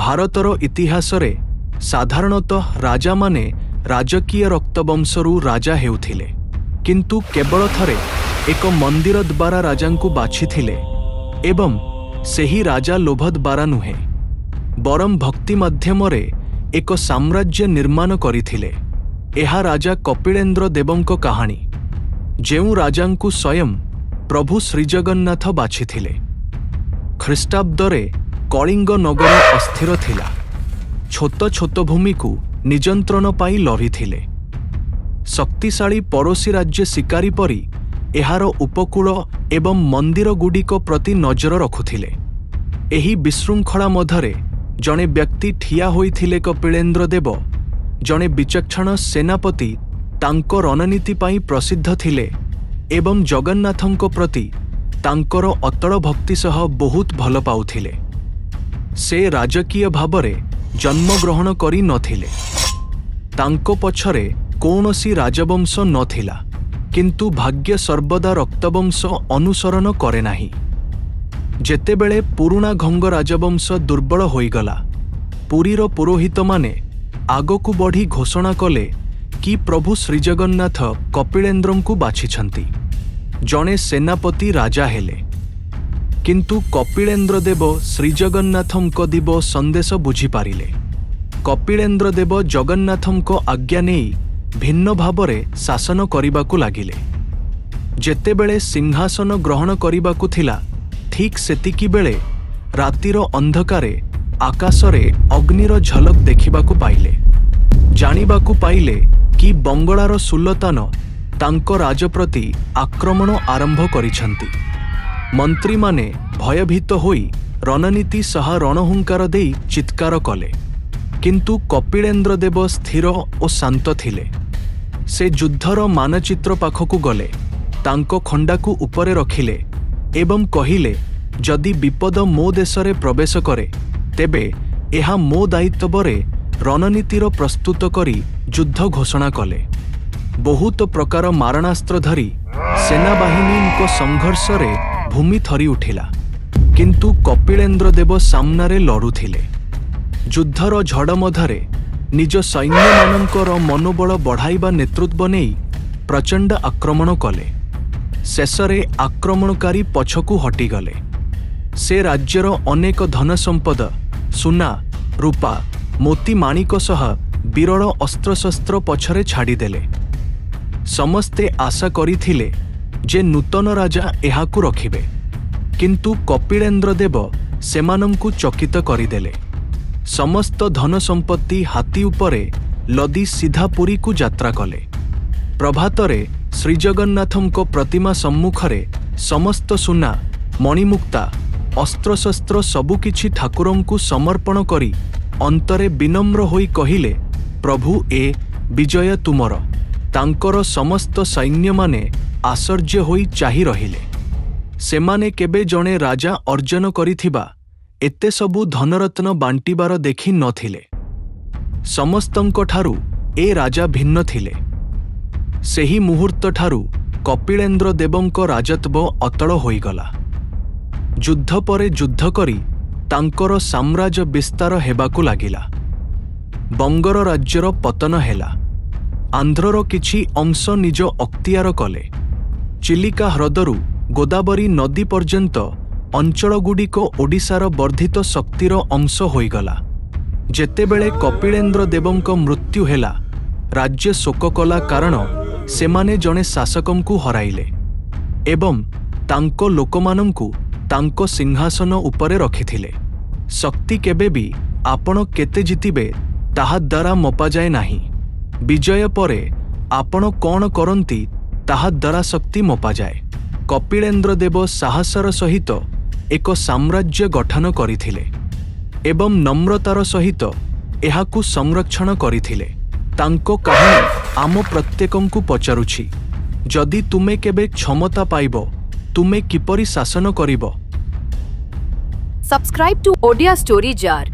ଭାରତର ଇତିହାସରେ ସାଧାରଣତଃ ରାଜାମାନେ ରାଜକୀୟ ରକ୍ତବଂଶରୁ ରାଜା ହେଉଥିଲେ, କିନ୍ତୁ କେବଳ ଥରେ ଏକ ମନ୍ଦିର ଦ୍ୱାରା ରାଜାଙ୍କୁ ବାଛିଥିଲେ ଏବଂ ସେହି ରାଜା ଲୋଭ ଦ୍ୱାରା ନୁହେଁ, ବରଂ ଭକ୍ତି ମାଧ୍ୟମରେ ଏକ ସାମ୍ରାଜ୍ୟ ନିର୍ମାଣ କରିଥିଲେ। ଏହା ରାଜା କପିଳେନ୍ଦ୍ର ଦେବଙ୍କ କାହାଣୀ, ଯେଉଁ ରାଜାଙ୍କୁ ସ୍ୱୟଂ ପ୍ରଭୁ ଶ୍ରୀଜଗନ୍ନାଥ ବାଛିଥିଲେ। ଖ୍ରୀଷ୍ଟାବ୍ଦରେ କଳିଙ୍ଗ ନଗର ଅସ୍ଥିର ଥିଲା, ଛୋଟ ଛୋଟ ଭୂମିକୁ ନିୟନ୍ତ୍ରଣ ପାଇଁ ଲଢ଼ିଥିଲେ। ଶକ୍ତିଶାଳୀ ପଡ଼ୋଶୀ ରାଜ୍ୟ ଶିକାରୀ ପରି ଏହାର ଉପକୂଳ ଏବଂ ମନ୍ଦିରଗୁଡ଼ିକ ପ୍ରତି ନଜର ରଖୁଥିଲେ। ଏହି ବିଶୃଙ୍ଖଳା ମଧ୍ୟରେ ଜଣେ ବ୍ୟକ୍ତି ଠିଆ ହୋଇଥିଲେ, କପିଳେନ୍ଦ୍ର ଦେବ, ଜଣେ ବିଚକ୍ଷଣ ସେନାପତି, ତାଙ୍କ ରଣନୀତି ପାଇଁ ପ୍ରସିଦ୍ଧ ଥିଲେ ଏବଂ ଜଗନ୍ନାଥଙ୍କ ପ୍ରତି ତାଙ୍କର ଅତଳ ଭକ୍ତି ସହ ବହୁତ ଭଲ ପାଉଥିଲେ। ସେ ରାଜକୀୟ ଭାବରେ ଜନ୍ମଗ୍ରହଣ କରି ନଥିଲେ, ତାଙ୍କ ପଛରେ କୌଣସି ରାଜବଂଶ ନଥିଲା, କିନ୍ତୁ ଭାଗ୍ୟ ସର୍ବଦା ରକ୍ତବଂଶ ଅନୁସରଣ କରେ ନାହିଁ। ଯେତେବେଳେ ପୁରୁଣା ଘଙ୍ଗ ରାଜବଂଶ ଦୁର୍ବଳ ହୋଇଗଲା, ପୁରୀର ପୁରୋହିତମାନେ ଆଗକୁ ବଢ଼ି ଘୋଷଣା କଲେ କି ପ୍ରଭୁ ଶ୍ରୀଜଗନ୍ନାଥ କପିଳେନ୍ଦ୍ରଙ୍କୁ ବାଛିଛନ୍ତି। ଜଣେ ସେନାପତି ରାଜା ହେଲେ, କିନ୍ତୁ କପିଳେନ୍ଦ୍ର ଦେବ ଶ୍ରୀଜଗନ୍ନାଥଙ୍କ ଦିବ ସନ୍ଦେଶ ବୁଝିପାରିଲେ। କପିଳେନ୍ଦ୍ର ଦେବ ଜଗନ୍ନାଥଙ୍କ ଆଜ୍ଞା ନେଇ ଭିନ୍ନ ଭାବରେ ଶାସନ କରିବାକୁ ଲାଗିଲେ। ଯେତେବେଳେ ସିଂହାସନ ଗ୍ରହଣ କରିବାକୁ ଥିଲା, ଠିକ୍ ସେତିକିବେଳେ ରାତିର ଅନ୍ଧକାରେ ଆକାଶରେ ଅଗ୍ନିର ଝଲକ ଦେଖିବାକୁ ପାଇଲେ। ଜାଣିବାକୁ ପାଇଲେ କି ବଙ୍ଗଳାର ସୁଲତାନ ତାଙ୍କ ରାଜ ପ୍ରତି ଆକ୍ରମଣ ଆରମ୍ଭ କରିଛନ୍ତି। ମନ୍ତ୍ରୀମାନେ ଭୟଭୀତ ହୋଇ ରଣନୀତି ସହ ରଣହୁଙ୍କାର ଦେଇ ଚିତ୍କାର କଲେ, କିନ୍ତୁ କପିଳେନ୍ଦ୍ର ଦେବ ସ୍ଥିର ଓ ଶାନ୍ତ ଥିଲେ। ସେ ଯୁଦ୍ଧର ମାନଚିତ୍ର ପାଖକୁ ଗଲେ, ତାଙ୍କ ଖଣ୍ଡାକୁ ଉପରେ ରଖିଲେ ଏବଂ କହିଲେ, ଯଦି ବିପଦ ମୋ ଦେଶରେ ପ୍ରବେଶ କରେ, ତେବେ ଏହା ମୋ ଦାୟିତ୍ୱରେ ରଣନୀତିର ପ୍ରସ୍ତୁତ କରି ଯୁଦ୍ଧ ଘୋଷଣା କଲେ। ବହୁତ ପ୍ରକାର ମାରଣାସ୍ତ୍ର ଧରି ସେନାବାହିନୀଙ୍କ ସଂଘର୍ଷରେ ଭୂମି ଥରି ଉଠିଲା, କିନ୍ତୁ କପିଳେନ୍ଦ୍ର ଦେବ ସାମ୍ନାରେ ଲଢ଼ୁଥିଲେ। ଯୁଦ୍ଧର ଝଡ଼ ମଧ୍ୟରେ ନିଜ ସୈନ୍ୟମାନଙ୍କର ମନୋବଳ ବଢ଼ାଇବା ନେତୃତ୍ୱ ନେଇ ପ୍ରଚଣ୍ଡ ଆକ୍ରମଣ କଲେ। ଶେଷରେ ଆକ୍ରମଣକାରୀ ପଛକୁ ହଟିଗଲେ। ସେ ରାଜ୍ୟର ଅନେକ ଧନ ସମ୍ପଦ, ସୁନା, ରୂପା, ମୋତି ମାଣିକ ସହ ବିରଳ ଅସ୍ତ୍ରଶସ୍ତ୍ର ପଛରେ ଛାଡ଼ିଦେଲେ। ସମସ୍ତେ ଆଶା କରିଥିଲେ ଯେ ନୂତନ ରାଜା ଏହାକୁ ରଖିବେ, କିନ୍ତୁ କପିଳେନ୍ଦ୍ର ଦେବ ସେମାନଙ୍କୁ ଚକିତ କରିଦେଲେ। ସମସ୍ତ ଧନ ସମ୍ପତ୍ତି ହାତୀ ଉପରେ ଲଦି ସିଧା ପୁରୀକୁ ଯାତ୍ରା କଲେ। ପ୍ରଭାତରେ ଶ୍ରୀଜଗନ୍ନାଥଙ୍କ ପ୍ରତିମା ସମ୍ମୁଖରେ ସମସ୍ତ ସୁନା, ମଣିମୁକ୍ତା, ଅସ୍ତ୍ରଶସ୍ତ୍ର ସବୁକିଛି ଠାକୁରଙ୍କୁ ସମର୍ପଣ କରି ଅନ୍ତରେ ବିନମ୍ର ହୋଇ କହିଲେ, ପ୍ରଭୁ, ଏ ବିଜୟ ତୁମର। ତାଙ୍କର ସମସ୍ତ ସୈନ୍ୟମାନେ ଆଶ୍ଚର୍ଯ୍ୟ ହୋଇ ଚାହିଁ ରହିଲେ। ସେମାନେ କେବେ ଜଣେ ରାଜା ଅର୍ଜନ କରିଥିବା ଏତେ ସବୁ ଧନରତ୍ନ ବାଣ୍ଟିବାର ଦେଖି ନଥିଲେ। ସମସ୍ତଙ୍କଠାରୁ ଏ ରାଜା ଭିନ୍ନ ଥିଲେ। ସେହି ମୁହୂର୍ତ୍ତଠାରୁ କପିଳେନ୍ଦ୍ର ଦେବଙ୍କ ରାଜତ୍ୱ ଅତଳ ହୋଇଗଲା। ଯୁଦ୍ଧ ପରେ ଯୁଦ୍ଧ କରି ତାଙ୍କର ସାମ୍ରାଜ୍ୟ ବିସ୍ତାର ହେବାକୁ ଲାଗିଲା। ବଙ୍ଗର ରାଜ୍ୟର ପତନ ହେଲା। ଆନ୍ଧ୍ରର କିଛି ଅଂଶ ନିଜ ଅକ୍ତିଆର କଲେ। ଚିଲିକା ହ୍ରଦରୁ ଗୋଦାବରୀ ନଦୀ ପର୍ଯ୍ୟନ୍ତ ଅଞ୍ଚଳଗୁଡ଼ିକ ଓଡ଼ିଶାର ବର୍ଦ୍ଧିତ ଶକ୍ତିର ଅଂଶ ହୋଇଗଲା। ଯେତେବେଳେ କପିଳେନ୍ଦ୍ର ଦେବଙ୍କ ମୃତ୍ୟୁ ହେଲା, ରାଜ୍ୟ ଶୋକ କଲା, କାରଣ ସେମାନେ ଜଣେ ଶାସକଙ୍କୁ ହରାଇଲେ ଏବଂ ତାଙ୍କ ଲୋକମାନଙ୍କୁ ତାଙ୍କ ସିଂହାସନ ଉପରେ ରଖିଥିଲେ। ଶକ୍ତି କେବେ ବି ଆପଣ କେତେ ଜିତିବେ ତାହା ଦ୍ୱାରା ମପାଯାଏ ନାହିଁ। ବିଜୟ ପରେ ଆପଣ କ'ଣ କରନ୍ତି ତାହା ଦ୍ୱାରା ଶକ୍ତି ମପାଯାଏ। କପିଳେନ୍ଦ୍ର ଦେବ ସାହସର ସହିତ ଏକ ସାମ୍ରାଜ୍ୟ ଗଠନ କରିଥିଲେ ଏବଂ ନମ୍ରତାର ସହିତ ଏହାକୁ ସଂରକ୍ଷଣ କରିଥିଲେ। ତାଙ୍କ କାହାଣୀ ଆମ ପ୍ରତ୍ୟେକଙ୍କୁ ପଚାରୁଛି, ଯଦି ତୁମେ କେବେ କ୍ଷମତା ପାଇବ, ତୁମେ କିପରି ଶାସନ କରିବ? Subscribe to Odia Story Jar